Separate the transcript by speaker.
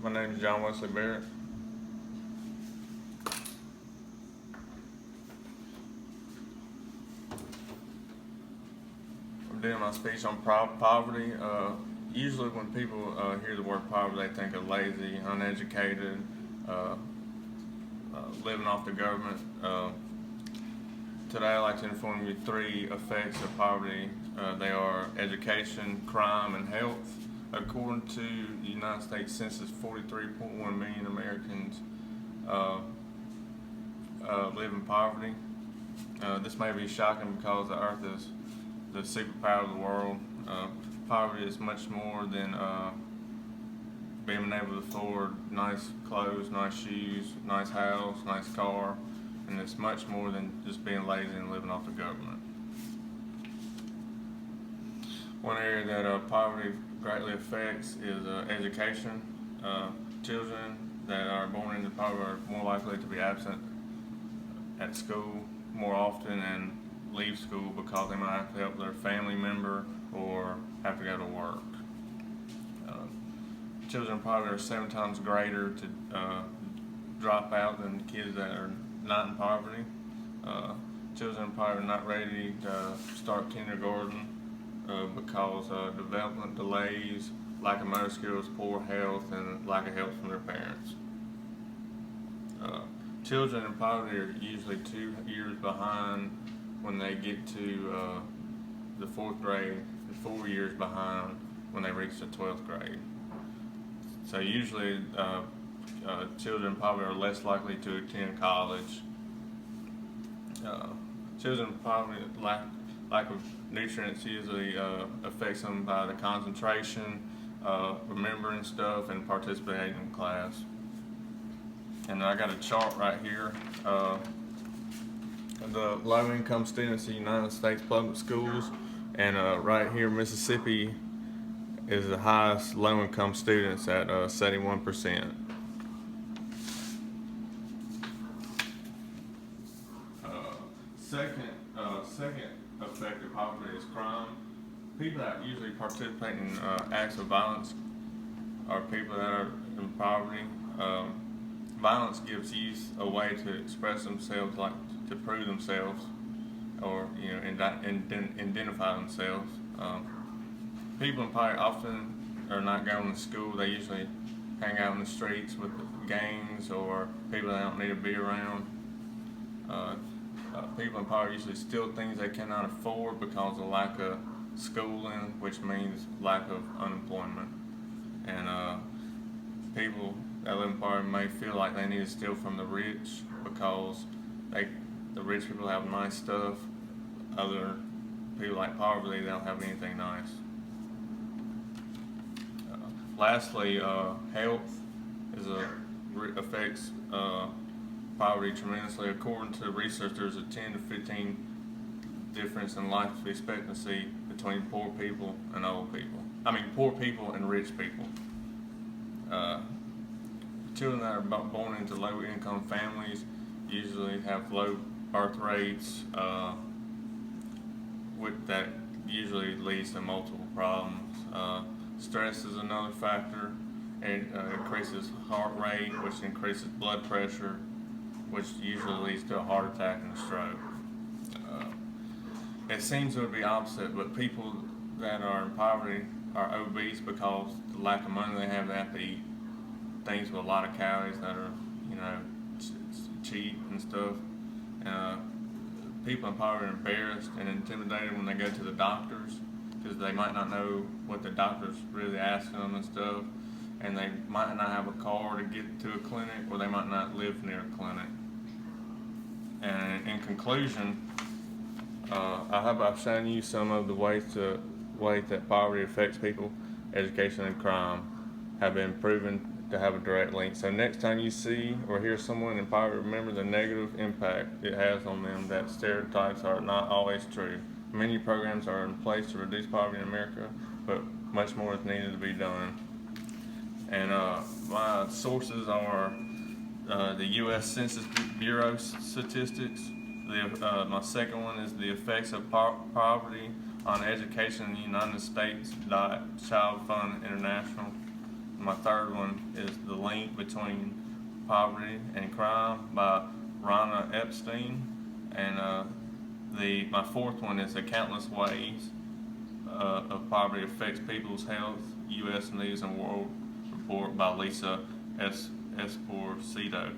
Speaker 1: My name is John Wesley Barrett. I'm doing my speech on poverty. Usually when people hear the word poverty, they think of lazy, uneducated, uh, living off the government. Today I'd like to inform you three effects of poverty. They are education, crime, and health. According to the United States Census, 43.1 million Americans live in poverty. This may be shocking because the earth is the superpower of the world. Poverty is much more than being able to afford nice clothes, nice shoes, nice house, nice car, and it's much more than just being lazy and living off the government. One area that poverty greatly affects is education. Children that are born into poverty are more likely to be absent at school more often and leave school because they might have to help their family member or have to go to work. Children in poverty are 7 times greater to drop out than kids that are not in poverty. Children in poverty are not ready to start kindergarten because development delays, lack of motor skills, poor health, and lack of help from their parents. Children in poverty are usually 2 years behind when they get to the 4th grade, and 4 years behind when they reach the 12th grade. So usually children in poverty are less likely to attend college. Children in poverty lack of nutrients usually affects them by the concentration, remembering stuff, and participating in class. And I got a chart right here. The low-income students in the United States public schools, and right here Mississippi is the highest low-income students at 71%. Second effect of poverty is crime. People that usually participate in acts of violence are people that are in poverty. Violence gives youth a way to express themselves, like to prove themselves, or identify themselves. People in poverty often are not going to school. They usually hang out in the streets with gangs or people they don't need to be around. People in poverty usually steal things they cannot afford because of lack of schooling, which means lack of unemployment. And people that live in poverty may feel like they need to steal from the rich because the rich people have nice stuff. Other people like poverty, they don't have anything nice. Lastly, health affects poverty tremendously. According to research, there's a 10 to 15 difference in life expectancy between poor people and old people. Poor people and rich people. Children that are born into low-income families usually have low birth rates, that usually leads to multiple problems. Stress is another factor. It increases heart rate, which increases blood pressure, which usually leads to a heart attack and a stroke. It seems it would be opposite, but people that are in poverty are obese because the lack of money they have to eat things with a lot of calories that are, cheap and stuff. People in poverty are embarrassed and intimidated when they go to the doctors because they might not know what the doctor's really asking them and stuff, and they might not have a car to get to a clinic, or they might not live near a clinic. And in conclusion, I hope I've shown you some of the ways that poverty affects people. Education and crime have been proven to have a direct link. So next time you see or hear someone in poverty, remember the negative impact it has on them, that stereotypes are not always true. Many programs are in place to reduce poverty in America, but much more is needed to be done. And my sources are the U.S. Census Bureau statistics. My second one is the effects of poverty on education in the United States. Child Fund International. my third one is The Link Between Poverty and Crime by Rana Epstein. And my fourth one is The Countless Ways of Poverty Affects People's Health, U.S. News and World Report by Lisa Esposito.